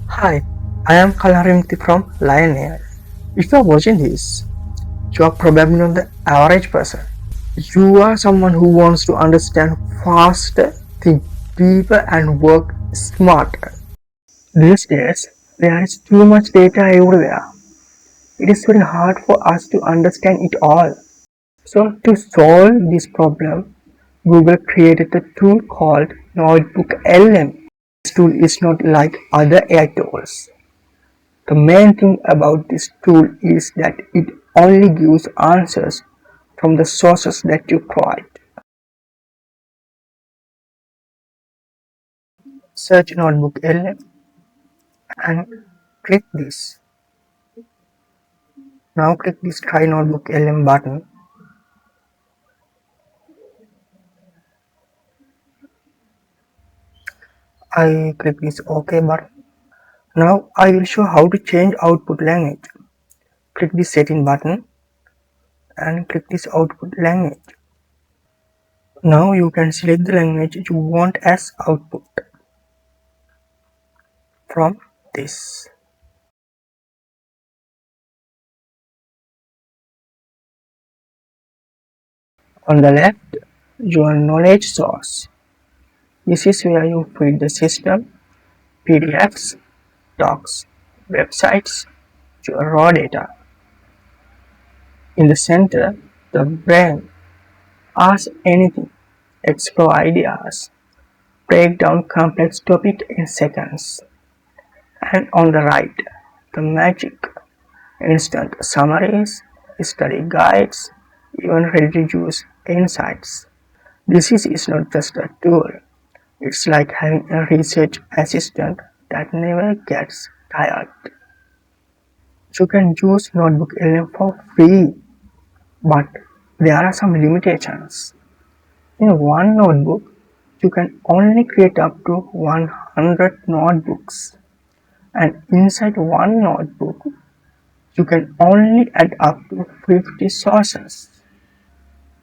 Hi, I am Kalarimti from LionAI. If you are watching this, you are probably not the average person. You are someone who wants to understand faster, think deeper, and work smarter. These days, there is too much data everywhere. It is very hard for us to understand it all. So, to solve this problem, Google created a tool called NotebookLM. This tool is not like other AI tools. The main thing about this tool is that it only gives answers from the sources that you provide. Search NotebookLM and click this. Now click this Try NotebookLM button. I click this OK button. Now I will show how to change output language. Click this Setting button and click this Output language. Now you can select the language you want as output from this. On the left, your knowledge source. This is where you feed the system PDFs, docs, websites, your raw data. In the center, the brain. Ask anything, explore ideas, break down complex topics in seconds. And on the right, the magic. Instant summaries, study guides, even ready-to-use insights. This is not just a tool. It's like having a research assistant that never gets tired. You can use NotebookLM for free, but there are some limitations. In one notebook, you can only create up to 100 notebooks, and inside one notebook, you can only add up to 50 sources.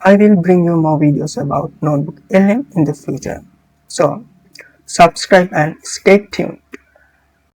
I will bring you more videos about NotebookLM in the future, so subscribe and stay tuned.